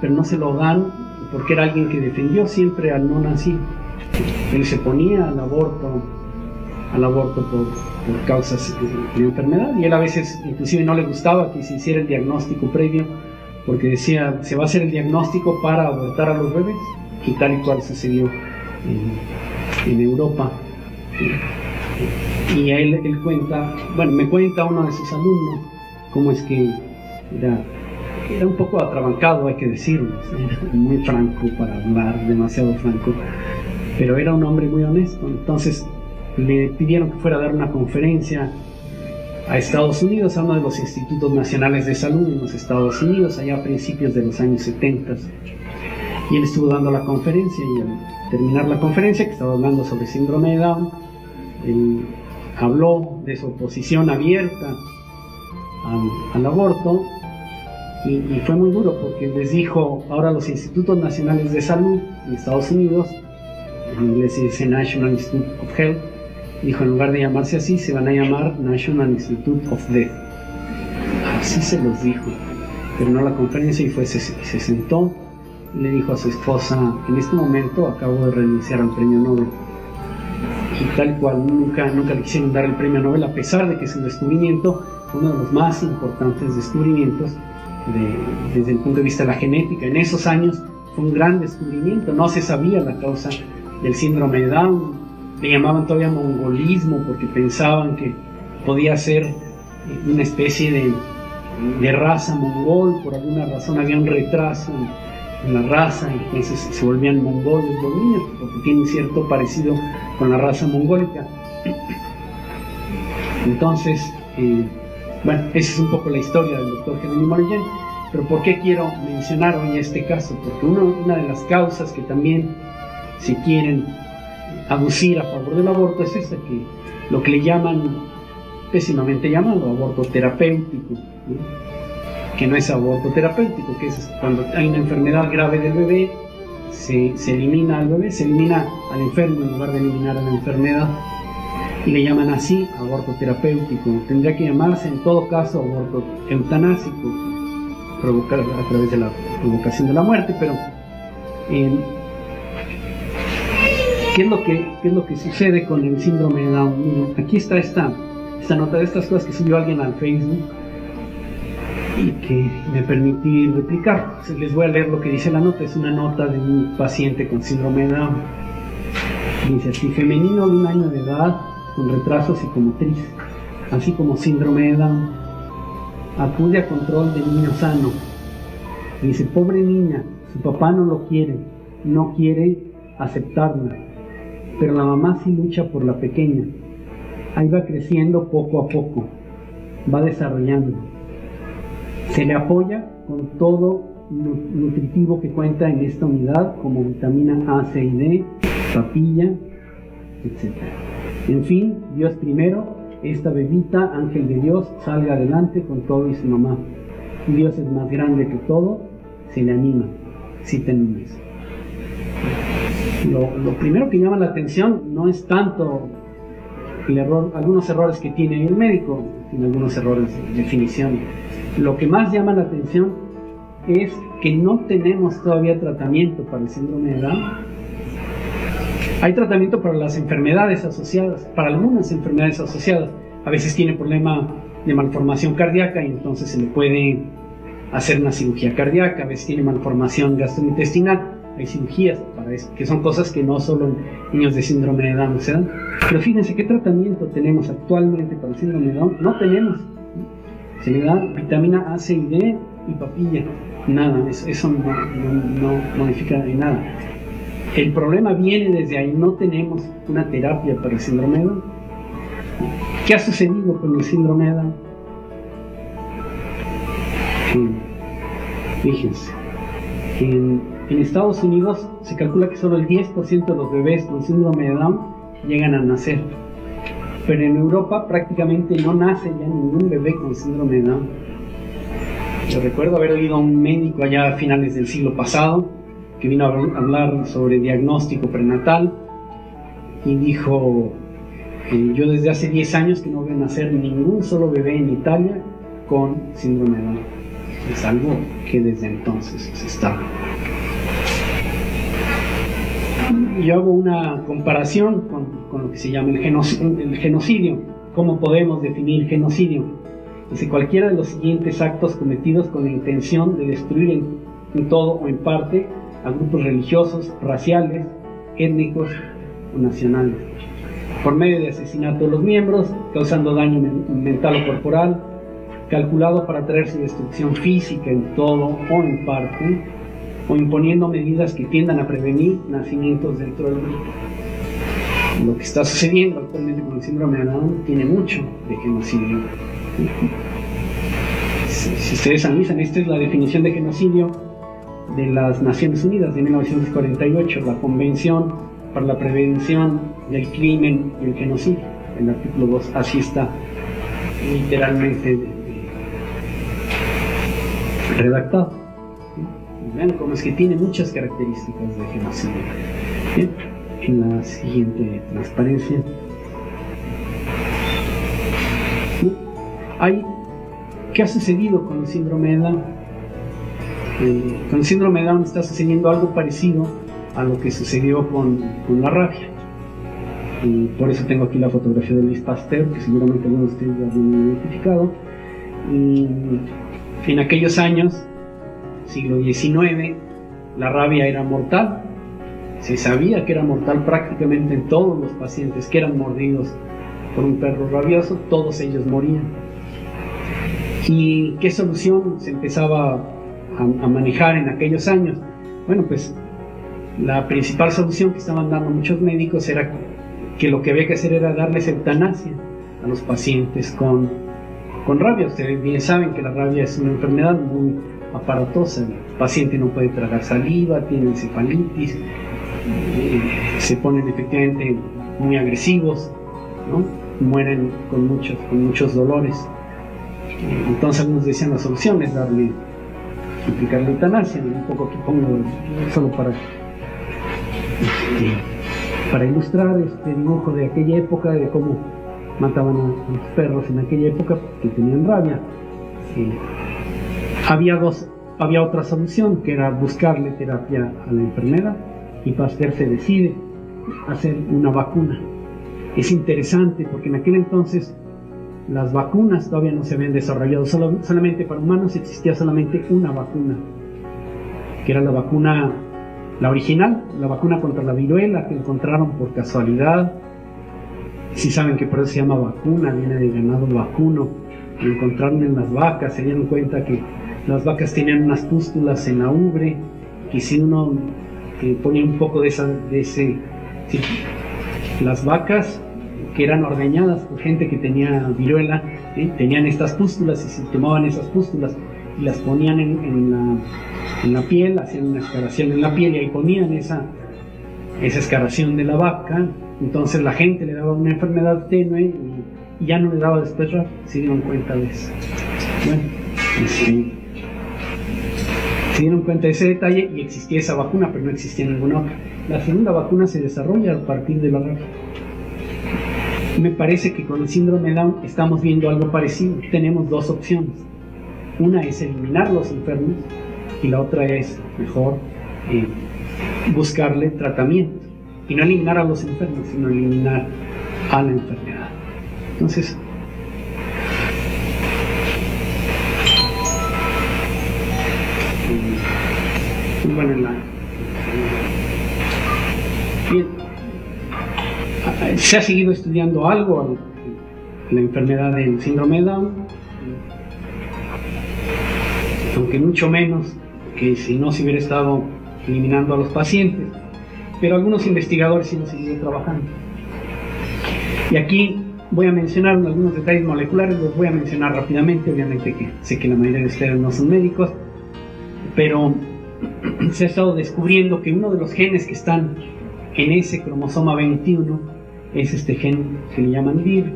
pero no se lo dan porque era alguien que defendió siempre al no nacido. Él se ponía al aborto por causas de enfermedad, y él a veces inclusive no le gustaba que se hiciera el diagnóstico previo, porque decía, se va a hacer el diagnóstico para abortar a los bebés, y tal y cual sucedió en Europa. Y a él cuenta, bueno, me cuenta uno de sus alumnos, cómo es que era un poco atrabancado, hay que decirlo, era muy franco para hablar, demasiado franco, pero era un hombre muy honesto. Entonces le pidieron que fuera a dar una conferencia a Estados Unidos, a uno de los institutos nacionales de salud en los Estados Unidos, allá a principios de los años 70. Y él estuvo dando la conferencia, y al terminar la conferencia, que estaba hablando sobre síndrome de Down, él habló de su oposición abierta al aborto, y fue muy duro, porque les dijo, ahora los institutos nacionales de salud en Estados Unidos, en inglés se dice National Institute of Health, dijo, en lugar de llamarse así, se van a llamar National Institute of Death. Así se los dijo. Terminó la conferencia y se sentó, y le dijo a su esposa, en este momento acabo de renunciar al premio Nobel. Y tal cual, nunca le quisieron dar el premio Nobel, a pesar de que su descubrimiento fue uno de los más importantes descubrimientos desde el punto de vista de la genética. En esos años fue un gran descubrimiento, no se sabía la causa del síndrome de Down. Le llamaban todavía mongolismo, porque pensaban que podía ser una especie de raza mongol. Por alguna razón había un retraso en la raza, entonces se volvían mongoles los niños, porque tienen cierto parecido con la raza mongólica. Entonces, bueno, esa es un poco la historia del doctor Jerónimo Leyen. Pero ¿por qué quiero mencionar hoy este caso? Porque una de las causas que también se quieren aducir a favor del aborto es esta, que lo que le llaman, pésimamente llamado, aborto terapéutico, ¿no? Que no es aborto terapéutico, que es cuando hay una enfermedad grave del bebé, se elimina al bebé, se elimina al enfermo en lugar de eliminar a la enfermedad, y le llaman así aborto terapéutico. Tendría que llamarse en todo caso aborto eutanásico, a través de la provocación de la muerte. Pero ¿qué es lo que sucede con el síndrome de Down? Miren, aquí está esta nota de estas cosas que subió alguien al Facebook y que me permití replicar. Entonces, les voy a leer lo que dice la nota. Es una nota de un paciente con síndrome de Down. Dice así: femenino de 1 año de edad con retraso psicomotriz, así como síndrome de Down, acude a control de niño sano. Dice: pobre niña, su papá no lo quiere, no quiere aceptarla, pero la mamá sí lucha por la pequeña. Ahí va creciendo poco a poco, va desarrollando. Se le apoya con todo nutritivo que cuenta en esta unidad, como vitamina A, C y D, papilla, etc. En fin, Dios primero, esta bebita, ángel de Dios, salga adelante con todo y su mamá. Dios es más grande que todo, se le anima. Citen eso. Lo primero que llama la atención no es tanto el error, algunos errores que tiene el médico, sino algunos errores de definición. Lo que más llama la atención es que no tenemos todavía tratamiento para el síndrome de Down. Hay tratamiento para las enfermedades asociadas, para algunas enfermedades asociadas. A veces tiene problema de malformación cardíaca y entonces se le puede hacer una cirugía cardíaca. A veces tiene malformación gastrointestinal, hay cirugías para eso, que son cosas que no solo en niños de síndrome de Down se dan. Pero fíjense, ¿qué tratamiento tenemos actualmente para el síndrome de Down? No tenemos. Se le da vitamina A, C y D y papilla. Nada, eso no modifica en nada. El problema viene desde ahí. No tenemos una terapia para el síndrome de Down. ¿Qué ha sucedido con el síndrome de Down? Fíjense, en Estados Unidos se calcula que solo el 10% de los bebés con síndrome de Down llegan a nacer. Pero en Europa prácticamente no nace ya ningún bebé con síndrome de Down. Yo recuerdo haber oído a un médico allá a finales del siglo pasado que vino a hablar sobre diagnóstico prenatal y dijo: yo desde hace 10 años que no veo nacer ningún solo bebé en Italia con síndrome de Down. Es algo que desde entonces se está. Yo hago una comparación con lo que se llama el genocidio. ¿Cómo podemos definir genocidio? Dice, cualquiera de los siguientes actos cometidos con la intención de destruir en todo o en parte a grupos religiosos, raciales, étnicos o nacionales, por medio de asesinato de los miembros, causando daño mental o corporal, calculado para traer su destrucción física en todo o en parte, o imponiendo medidas que tiendan a prevenir nacimientos dentro del grupo. Lo que está sucediendo actualmente con el síndrome de Down tiene mucho de genocidio. Si ustedes analizan, esta es la definición de genocidio de las Naciones Unidas de 1948, la Convención para la Prevención del Crimen y el Genocidio, el artículo 2, así está literalmente redactado. Vean cómo es que tiene muchas características de genocidio. Bien, en la siguiente transparencia. ¿Qué ha sucedido con el síndrome de Down? Con el síndrome de Down está sucediendo algo parecido a lo que sucedió con la rabia. Y por eso tengo aquí la fotografía de Louis Pasteur, que seguramente algunos de ustedes ya han identificado. Y en aquellos años, siglo XIX, la rabia era mortal. Se sabía que era mortal prácticamente en todos los pacientes que eran mordidos por un perro rabioso, todos ellos morían. ¿Y qué solución se empezaba a manejar en aquellos años? Bueno, pues la principal solución que estaban dando muchos médicos era que lo que había que hacer era darles eutanasia a los pacientes con rabia. Ustedes bien saben que la rabia es una enfermedad muy aparatosa. El paciente no puede tragar saliva, tiene encefalitis, se ponen efectivamente muy agresivos, ¿no? Mueren con muchos dolores. Entonces algunos decían la solución es aplicarle eutanasia. Un poco aquí pongo solo para ilustrar este dibujo de aquella época, de cómo mataban a los perros en aquella época que tenían rabia. Había otra solución, que era buscarle terapia a la enfermedad, y Pasteur se decide hacer una vacuna. Es interesante porque en aquel entonces las vacunas todavía no se habían desarrollado, solamente para humanos existía solamente una vacuna, que era la vacuna, la original, la vacuna contra la viruela, que encontraron por casualidad. Si saben que por eso se llama vacuna, viene de ganado vacuno. Lo encontraron en las vacas, se dieron cuenta que las vacas tenían unas pústulas en la ubre, que si uno ponía un poco de ese, las vacas que eran ordeñadas por gente que tenía viruela, tenían estas pústulas, y si tomaban esas pústulas y las ponían en la piel, hacían una escaración en la piel y ahí ponían esa escaración de la vaca, entonces la gente le daba una enfermedad tenue y ya no le daba después rabia. Se dieron cuenta de eso. Bueno, se dieron cuenta de ese detalle y existía esa vacuna, pero no existía ninguna otra. La segunda vacuna se desarrolla a partir de la rabia. Me parece que con el síndrome de Down estamos viendo algo parecido. Tenemos dos opciones. Una es eliminar los enfermos y la otra es mejor buscarle tratamiento. Y no eliminar a los enfermos, sino eliminar a la enfermedad. Entonces, bueno, bien, se ha seguido estudiando algo la enfermedad del síndrome de Down, aunque mucho menos que si no se hubiera estado eliminando a los pacientes, pero algunos investigadores sí han seguido trabajando. Y aquí voy a mencionar algunos detalles moleculares, los voy a mencionar rápidamente, obviamente que sé que la mayoría de ustedes no son médicos, pero se ha estado descubriendo que uno de los genes que están en ese cromosoma 21 es este gen que le llaman DIR,